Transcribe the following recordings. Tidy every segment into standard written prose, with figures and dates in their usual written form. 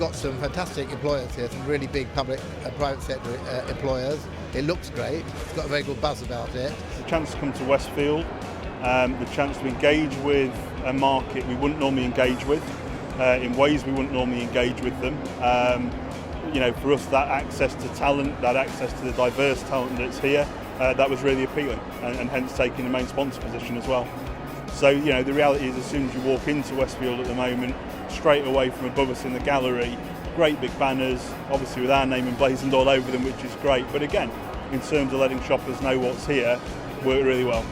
got some fantastic employers here, some really big public and private sector employers. It looks great. It's got a very good buzz about it. The chance to come to Westfield, the chance to engage with a market we wouldn't normally engage with, in ways we wouldn't normally engage with them. For us, that access to talent, that access to the diverse talent that's here, that was really appealing, and hence taking the main sponsor position as well. So, the reality is, as soon as you walk into Westfield at the moment, straight away from above us in the gallery, great big banners, obviously with our name emblazoned all over them, which is great. But again, in terms of letting shoppers know what's here, worked really well.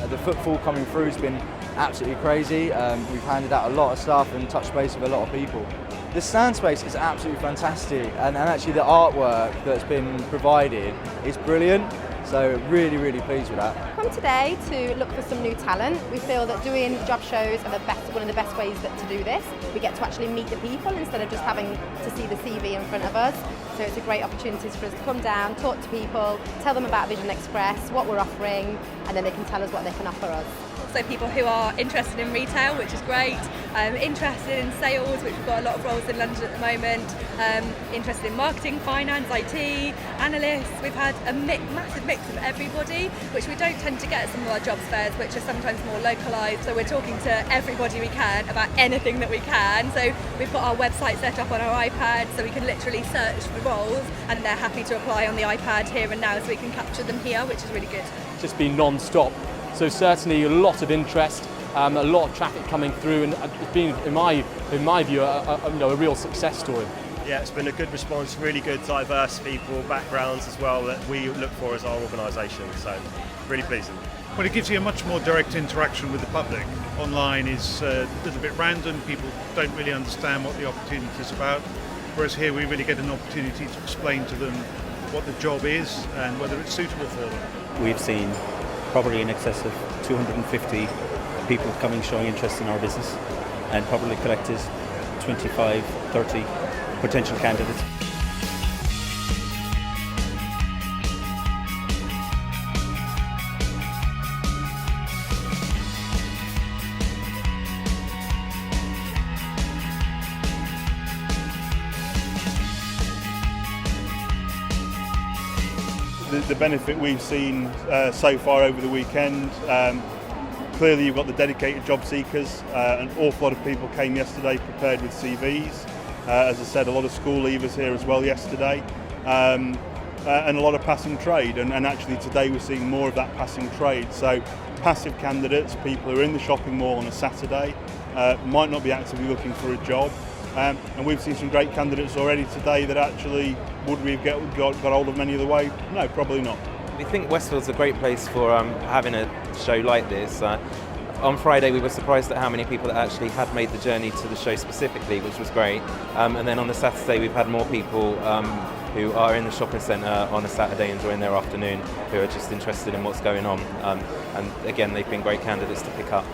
The footfall coming through has been absolutely crazy. We've handed out a lot of stuff and touched base with a lot of people. The stand space is absolutely fantastic, and actually the artwork that's been provided is brilliant. So really, really pleased with that. Come today to look for some new talent. We feel that doing job shows are one of the best ways to do this. We get to actually meet the people instead of just having to see the CV in front of us. So it's a great opportunity for us to come down, talk to people, tell them about Vision Express, what we're offering, and then they can tell us what they can offer us. So people who are interested in retail, which is great, interested in sales, which we've got a lot of roles in London at the moment, interested in marketing, finance, IT, analysts. We've had a massive mix of everybody, which we don't tend to get at some of our jobs fairs, which are sometimes more localised. So we're talking to everybody we can about anything that we can. So we've got our website set up on our iPad, so we can literally search for roles, and they're happy to apply on the iPad here and now, so we can capture them here, which is really good. Just been non-stop. So certainly a lot of interest, a lot of traffic coming through, and it's been, in my view, a real success story. Yeah, it's been a good response, really good, diverse people, backgrounds as well that we look for as our organisation, so really pleasing. Well, it gives you a much more direct interaction with the public. Online is a little bit random, people don't really understand what the opportunity is about, whereas here we really get an opportunity to explain to them what the job is and whether it's suitable for them. We've seen probably in excess of 250 people coming showing interest in our business, and probably collected 25, 30 potential candidates. The benefit we've seen so far over the weekend, clearly you've got the dedicated job seekers. An awful lot of people came yesterday prepared with CVs. As I said, a lot of school leavers here as well yesterday, and a lot of passing trade, and actually today we're seeing more of that passing trade. So passive candidates, people who are in the shopping mall on a Saturday, might not be actively looking for a job. And we've seen some great candidates already today that actually, would we have got hold of many of the way? No, probably not. We think Westfield's a great place for having a show like this. On Friday we were surprised at how many people that actually had made the journey to the show specifically, which was great. And then on the Saturday we've had more people who are in the shopping centre on a Saturday enjoying their afternoon, who are just interested in what's going on. And again, they've been great candidates to pick up.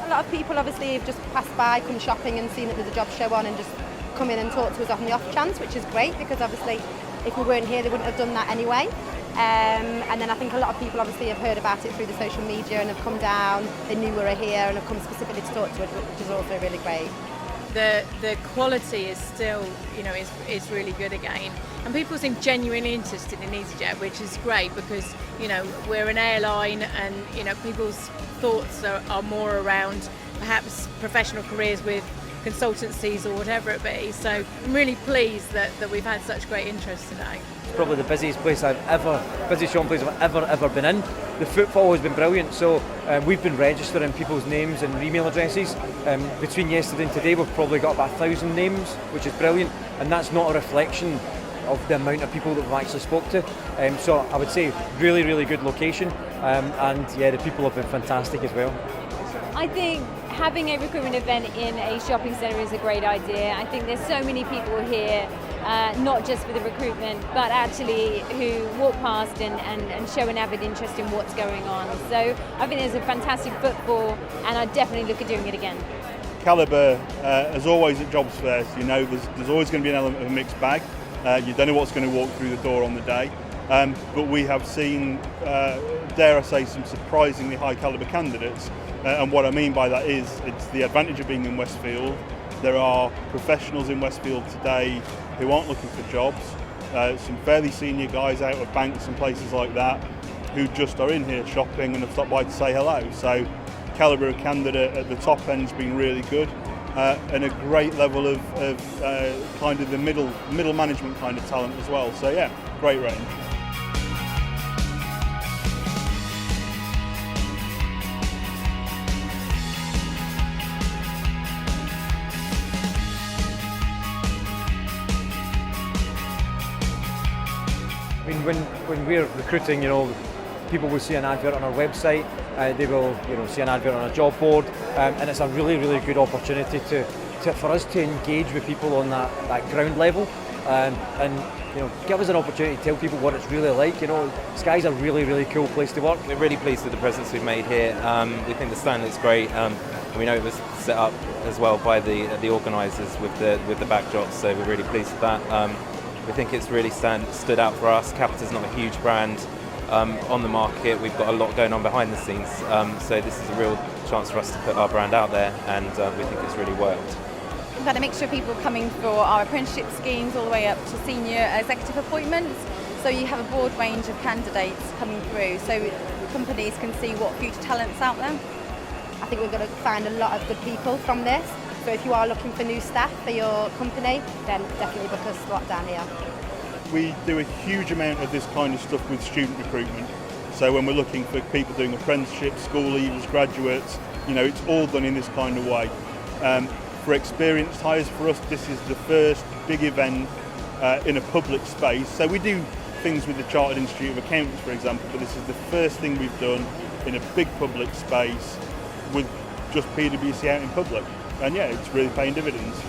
A lot of people obviously have just passed by, come shopping and seen that there's a job show on and just come in and talk to us on the off chance, which is great, because obviously if we weren't here they wouldn't have done that anyway. And then I think a lot of people obviously have heard about it through the social media and have come down, they knew we were here and have come specifically to talk to us, which is also really great. The quality is still, is really good again. And people seem genuinely interested in EasyJet, which is great because, we're an airline and, people's thoughts are more around perhaps professional careers with consultancies or whatever it be. So I'm really pleased that we've had such great interest today. It's probably the busiest shopping place I've ever been in. The footfall has been brilliant, so we've been registering people's names and email addresses. Between yesterday and today we've probably got about 1,000 names, which is brilliant, and that's not a reflection of the amount of people that we've actually spoke to. So I would say really, really good location, and yeah, the people have been fantastic as well. I think having a recruitment event in a shopping centre is a great idea. I think there's so many people here not just for the recruitment, but actually who walk past and show an avid interest in what's going on. So I think there's a fantastic footfall, and I definitely look at doing it again. Calibre, as always at jobs fairs, you know there's always going to be an element of a mixed bag. You don't know what's going to walk through the door on the day. But we have seen, dare I say, some surprisingly high calibre candidates. And what I mean by that is it's the advantage of being in Westfield. There are professionals in Westfield today who aren't looking for jobs. Some fairly senior guys out of banks and places like that who just are in here shopping and have stopped by to say hello. So calibre of candidate at the top end has been really good. And a great level of kind of the middle management kind of talent as well. So yeah, great range. I mean, when we're recruiting, people will see an advert on our website, they will see an advert on a job board, and it's a really, really good opportunity for us to engage with people on that ground level, and give us an opportunity to tell people what it's really like. Sky's a really, really cool place to work. We're really pleased with the presence we've made here. We think the stand looks great. We know it was set up as well by the organisers with the backdrops, so we're really pleased with that. We think it's really stood out for us. Capita's not a huge brand on the market. We've got a lot going on behind the scenes, so this is a real chance for us to put our brand out there, and we think it's really worked. We've had a mixture of people coming for our apprenticeship schemes all the way up to senior executive appointments, so you have a broad range of candidates coming through, so companies can see what future talent's out there. I think we're going to find a lot of good people from this. So if you are looking for new staff for your company, then definitely book a slot down here. We do a huge amount of this kind of stuff with student recruitment. So when we're looking for people doing apprenticeships, school leavers, graduates, it's all done in this kind of way. For experienced hires, for us, this is the first big event in a public space. So we do things with the Chartered Institute of Accountants, for example, but this is the first thing we've done in a big public space with just PwC out in public. And yeah, it's really paying dividends.